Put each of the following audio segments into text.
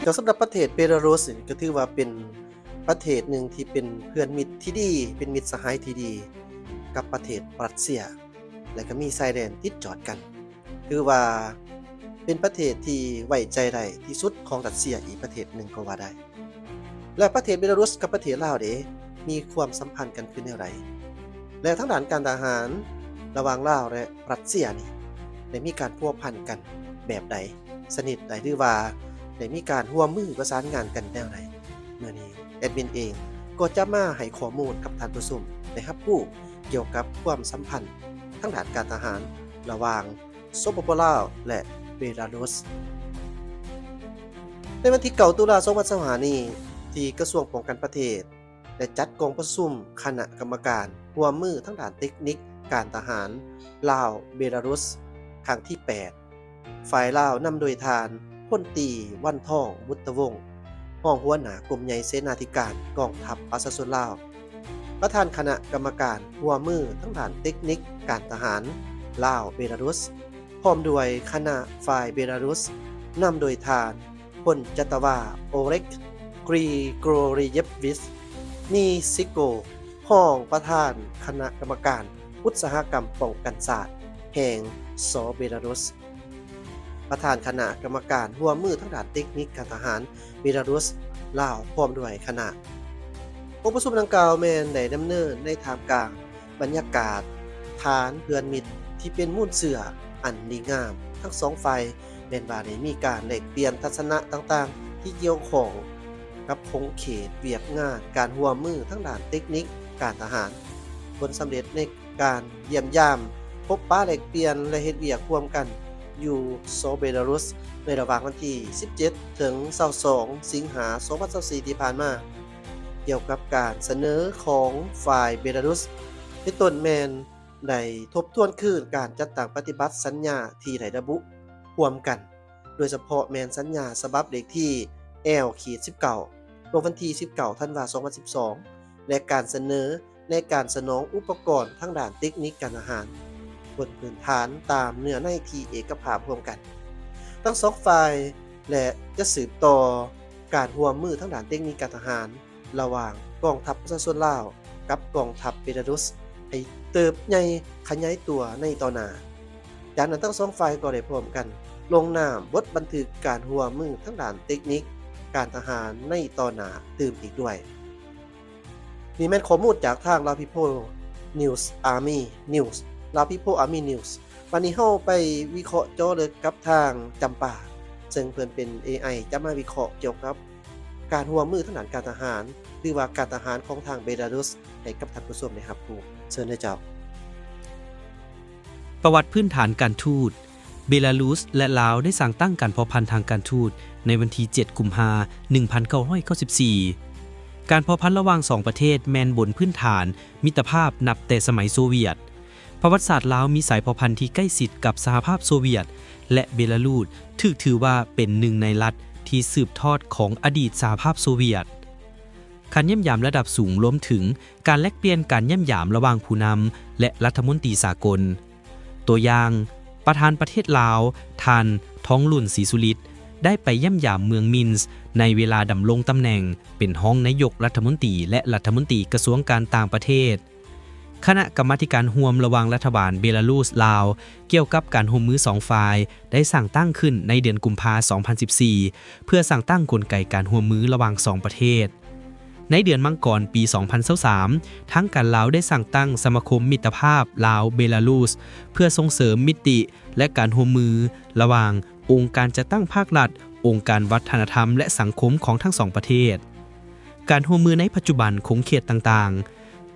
ก็สำหรับประเทศเบลารุสนี่ก็ถือว่าเป็นประเทศหนึ่งที่เป็นเพื่อนมิตรที่ดีเป็นมิตรสหายที่ดีกับประเทศรัสเซียและก็มีชายแดนติดจอดกันถือว่าเป็นประเทศที่ไว้ใจได้ที่สุดของรัสเซียอีกประเทศหนึ่งก็ว่าได้และประเทศเบลารุสกับประเทศลาวเด้มีความสัมพันธ์กันคือแนวใดและทางด้านการทหารระหว่างลาวและรัสเซียนี่ได้มีการพัวพันกันแบบใดสนิทใดหรือว่าได้มีการร่วมมือประสานงานกันแนวใดเมื่อนี้แอดมินเองก็จะมาให้ข้อมูลกับท่านผู้ชมได้รับรู้เกี่ยวกับความสัมพันธ์ทางด้านการทหารระหว่างสปปลาวและเบลารุสในวันที่9ตุลาคม2025นี้ที่กระทรวงป้องกันประเทศได้จัดกองประชุมคณะกรรมการร่วมมือทางด้านเทคนิคการทหารลาวเบลารุสครั้งที่8ฝ่ายลาวนำโดยทานพลตรีวันทองมุตวงศ์รองหัวหน้ากรมใหญ่เสนาธิการกองทัพประชาชนลาวประธานคณะกรรมการร่วมมือทางด้านเทคนิคการทหารลาวเบลารุสพร้อมด้วยคณะฝ่ายเบลารุสนำโดยทานพลจัตวาโอเล็กกรีโกรเยฟวิสนีซิโกห้องประธานคณะกรรมการอุตสาหกรรมป้องกันศาสตร์แห่งสเบลารุสประธานคณะกรรมการร่วมมือทางด้านเทคนิคการทหารเบลารุสลาวพร้อมด้วยคณะองค์ประชุมดังกล่าวแม่นได้ดำเนินในท่ามกลางบรรยากาศฐานเพื่อนมิตรที่เป็นมูลเสืออันดีงามทั้งสองฝ่ายแม่นว่าได้มีการแลกเปลี่ยนทัศนะต่างๆที่เกี่ยวข้องกับคงเขตเวียกงานการร่วมมือทั้งด้านเทคนิคการทหารผลสำเร็จในการเยี่ยมยามพบปะแลกเปลี่ยนและเฮ็ดเวียกร่วมกันอยู่โซเบลารุสในระหว่างวันที่17ถึง22สิงหาคม2024ที่ผ่านมาเกี่ยวกับการเสนอของฝ่ายเบลารุสที่ต้นแมนได้ทบทวนคืนการจัดตั้งปฏิบัติสัญญาที่ได้ระบุร่วมกันโดยเฉพาะแมนสัญญาฉบับเลขที่ L-19 ลงวันที่19ธันวาคม2012และการเสนอในการสนองอุปกรณ์ทางด้านเทคนิคการอาหารบนพื้นฐานตามเนื้อในที่เอกภาพร่วมกันทั้งสองฝ่ายและจะสืบต่อการร่วมมือทางด้านเทคนิคการทหารระหว่างกองทัพประชาชนลาวกับกองทัพเบลารุสให้เติบใหญ่ขยายตัวในต่อหน้าจากนั้นทั้งสองฝ่ายก็ได้พร้อมกันลงนามบทบันทึกการร่วมมือทางด้านเทคนิคการทหารในต่อหน้าตื่มอีกด้วยนี่แม่นข้อมูลจากทาง Lao People News Army News Lao People Army News วันนี้เฮาไปวิเคราะห์เจาะลึกกับทางจำปาซึ่งเพิ่นเป็น AI จะมาวิเคราะห์เกี่ยวกับการร่วมมือทางด้านการทหารหรือว่าการทหารของทางเบลารุสให้กับท่านผู้ชมได้รับรู้เชิญได้เจ้าประวัติพื้นฐานการทูตเบลารุสและลาวได้สร้างตั้งการเพาะพันธุ์ทางการทูตในวันที่7กุมภาพันธ์1994การเพาะพันธุ์ระหว่าง2ประเทศแมนบนพื้นฐานมิตรภาพนับแต่สมัยโซเวียตประวัติศาสตร์ลาวมีสายเพาะพันธุ์ที่ใกล้ชิดกับสหภาพโซเวียตและเบลารุสถูกถือว่าเป็นหนึ่งในรัฐที่สืบทอดของอดีตสหภาพโซเวียตการเยี่ยมยามระดับสูงรวมถึงการแลกเปลี่ยนการเยี่ยมยามระหว่างผู้นำและรัฐมนตรีสากลตัวอย่างประธานประเทศลาวท่านท้องหลุ่นศรีสุฤทธิ์ได้ไปเยี่ยมยามเมืองมินส์ในเวลาดำรงตำแหน่งเป็นห้องนายกรัฐมนตรีและรัฐมนตรีกระทรวงการต่างประเทศคณะกรรมาธิการร่วมระหว่างรัฐบาลเบลารุสลาวเกี่ยวกับการร่วมมือ2ฝ่ายได้สั่งตั้งขึ้นในเดือนกุมภาพันธ์2014เพื่อสั่งตั้งกลไกการร่วมมือระหว่าง2ประเทศในเดือนมังกรปี2023ทั้งการลาวได้สั่งตั้งสมาคมมิตรภาพลาวเบลารุสเพื่อส่งเสริมมิติและการร่วมมือระหว่างองค์การจัดตั้งภาครัฐองค์การวัฒนธรรมและสังคมของทั้ง2ประเทศการร่วมมือในปัจจุบันคงเขตต่างๆ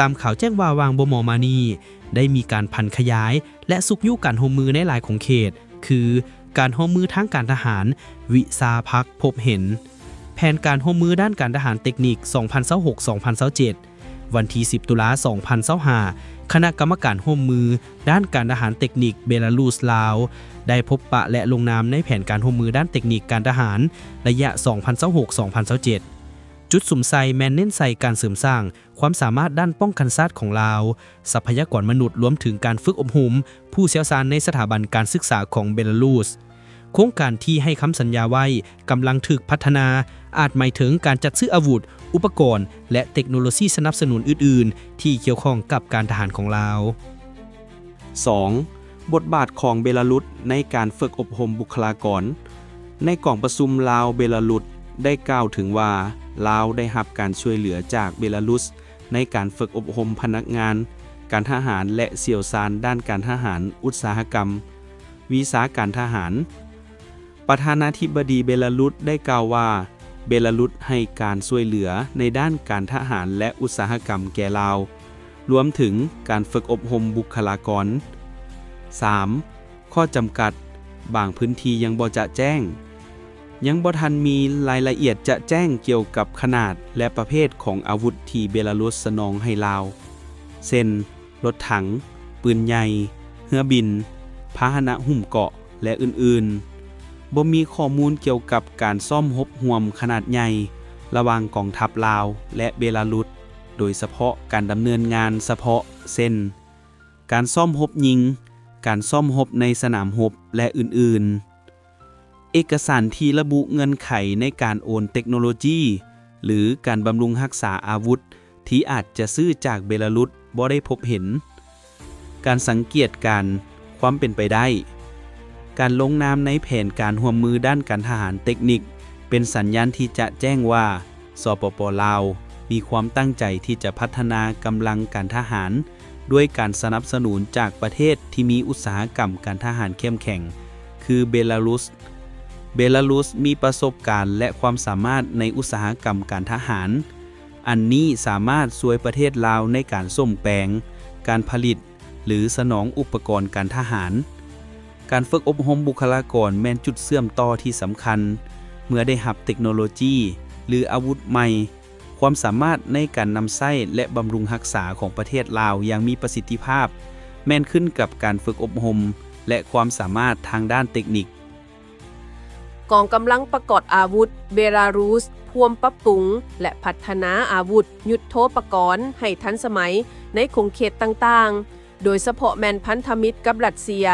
ตามข่าวแจ้งว่าวางบมมานีได้มีการพันขยายและสุกยุการร่วมมือในหลายของเขตคือการร่วมมือทางการทหารวิสาพักพบเห็นแผนการร่วมมือด้านการทหารเทคนิค2026-2027วันที่10ตุลาคม2025คณะกรรมการร่วมมือด้านการทหารเทคนิคเบลารุสลาวได้พบปะและลงนามในแผนการร่วมมือด้านเทคนิคการทหารระยะ2026-2027จุดสุมไซแมนเน้นใส่การเสริมสร้างความสามารถด้านป้องกันชาติของลาวทรัพยากรมนุษย์รวมถึงการฝึกอบรมผู้เชี่ยวชาญในสถาบันการศึกษาของเบลารุส โครงการที่ให้คำสัญญาไว้กำลังถูกพัฒนาอาจหมายถึงการจัดซื้ออาวุธอุปกรณ์และเทคโนโลยีสนับสนุนอื่นๆที่เกี่ยวข้องกับการทหารของลาว 2. บทบาทของเบลารุสในการฝึกอบรมบุคลากรในกล่องประชุมลาวเบลารุสได้กล่าวถึงว่าลาวได้รับการช่วยเหลือจากเบลารุสในการฝึกอบรมพนักงานการทหารและเสี่ยวชาญด้านการทหารอุตสาหกรรมวีซ่าการทหารประธานาธิบดีเบลารุสได้กล่าวว่าเบลารุสให้การช่วยเหลือในด้านการทหารและอุตสาหกรรมแก่ลาวรวมถึงการฝึกอบรมบุคลากร 3. ข้อจำกัดบางพื้นที่ยังบ่จะแจ้งยังบ่ทันมีรายละเอียดจะแจ้งเกี่ยวกับขนาดและประเภทของอาวุธที่เบลารุสสนองให้ลาวเช่นรถถังปืนใหญ่เรือบินพาหนะหุ้มเกราะและอื่นๆบ่มีข้อมูลเกี่ยวกับการซ่อมรบร่วมขนาดใหญ่ระหว่างกองทัพลาวและเบลารุสโดยเฉพาะการดำเนินงานเฉพาะเช่นการซ่อมรบยิงการซ่อมรบในสนามรบและอื่นๆเอกสารที่ระบุเงื่อนไขในการโอนเทคโนโลยีหรือการบำรุงรักษาอาวุธที่อาจจะซื้อจากเบลารุสบ่ได้พบเห็นการสังเกตการความเป็นไปได้การลงนามในแผนการร่วมมือด้านการทหารเทคนิคเป็นสัญญาณที่จะแจ้งว่าสปป.ลาวมีความตั้งใจที่จะพัฒนากำลังการทหารด้วยการสนับสนุนจากประเทศที่มีอุตสาหกรรมการทหารเข้มแข็งคือเบลารุสมีประสบการณ์และความสามารถในอุตสาหกรรมการทหารอันนี้สามารถช่วยประเทศลาวในการส่งแปลงการผลิตหรือสนองอุปกรณ์การทหารการฝึกอบรมบุคลากรแม่นจุดเชื่อมต่อที่สำคัญเมื่อได้รับเทคโนโลยีหรืออาวุธใหม่ความสามารถในการนำใช้และบำรุงรักษาของประเทศลาวอย่างมีประสิทธิภาพแม่นขึ้นกับการฝึกอบรมและความสามารถทางด้านเทคนิคกองกำลังประกอบอาวุธเบลารุสพวมปรับปรุงและพัฒนาอาวุธยุทโธปกรณ์ให้ทันสมัยในขงเขตต่างๆโดยเฉพาะแมนพันธมิตรกับรัสเซีย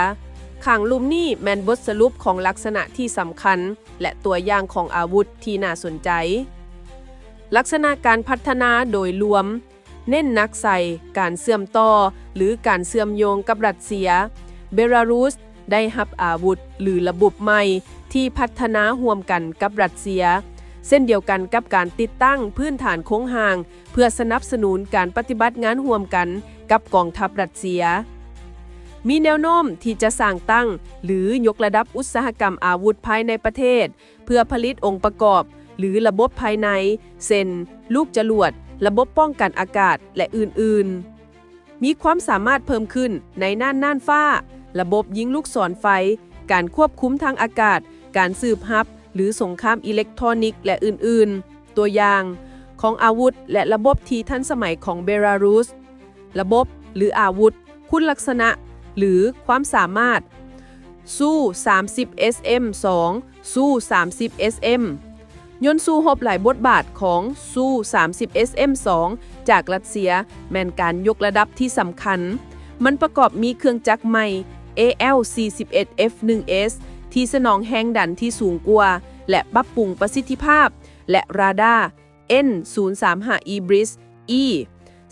ข้างลุ่มนี้แมนบทสรุปของลักษณะที่สำคัญและตัวอย่างของอาวุธที่น่าสนใจลักษณะการพัฒนาโดยรวมเน้นหนักใส่การเชื่อมต่อหรือการเชื่อมโยงกับรัสเซียเบลารุสได้รับอาวุธหรือระบบใหม่ที่พัฒนาร่วมกันกับรัสเซียเช่นเดียวกันกับการติดตั้งพื้นฐานโค้งห่างเพื่อสนับสนุนการปฏิบัติงานร่วมกันกับกองทัพรัสเซียมีแนวโน้มที่จะสร้างตั้งหรือยกระดับอุตสาหกรรมอาวุธภายในประเทศเพื่อผลิตองค์ประกอบหรือระบบภายในเช่นลูกจรวดระบบป้องกันอากาศและอื่นๆมีความสามารถเพิ่มขึ้นในน่านฟ้าระบบยิงลูกศรไฟการควบคุมทางอากาศการสืบฮับหรือสงครามอิเล็กทรอนิกส์และอื่นๆตัวอย่างของอาวุธและระบบที่ทันสมัยของเบลารุสระบบหรืออาวุธคุณลักษณะหรือความสามารถสู้ 30 SM 2สู้ 30 SM ยนต์สู้รบหลายบทบาทของสู้ 30 SM 2จากรัสเซียแม่นการยกระดับที่สำคัญมันประกอบมีเครื่องจักรใหม่ AL41F1S ที่สนองแรงดันที่สูงกว่าและปรับปรุงประสิทธิภาพและราดาร์ N035 Ibris E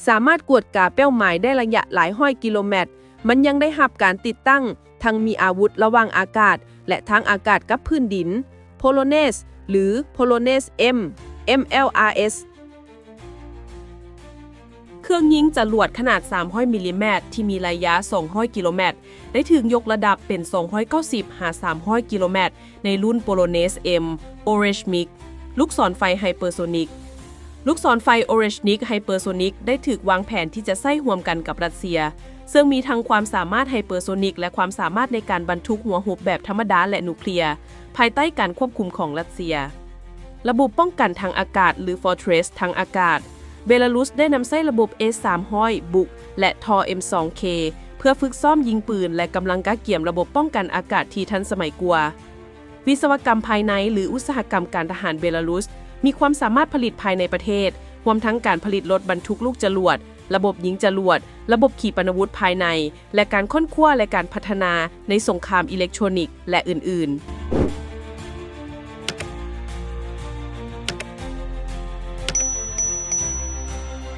สามารถกวดกาเป้าหมายได้ระยะหลายร้อยกิโลเมตรมันยังได้รับการติดตั้งทั้งมีอาวุธระหว่างอากาศและทางอากาศกับพื้นดิน Polonaise หรือ Polonaise M MLRS เครื่องยิงจรวดขนาด300มิลลิเมตรที่มีระยะ200กิโลเมตรได้ถึงยกระดับเป็น290หา300กิโลเมตรในรุ่น Polonaise M Oreshnik ลูกศรไฟไฮเปอร์โซนิกลูกศรไฟ Oreshnik ไฮเปอร์โซนิกได้ถูกวางแผนที่จะใช้ร่วมกันกับรัสเซียซึ่งมีทั้งความสามารถไฮเปอร์โซนิกและความสามารถในการบรรทุกหัวหบแบบธรรมดาและนิวเคลียร์ภายใต้การควบคุมของรัสเซียระบบป้องกันทางอากาศหรือ Fortress ทางอากาศเบลารุสได้นำใช้ระบบ S-300 บุกและทอ M2K เพื่อฝึกซ้อมยิงปืนและกำลังกะเกี่ยมระบบป้องกันอากาศที่ทันสมัยกว่าวิศวกรรมภายในหรืออุตสาหกรรมการทหารเบลารุสมีความสามารถผลิตภายในประเทศรวมทั้งการผลิตรถบรรทุกลูกจรวดระบบยิงจรวดระบบขีปนาวุธภายในและการค้นคว้าและการพัฒนาในสงครามอิเล็กทรอนิกส์และอื่นๆ ครับ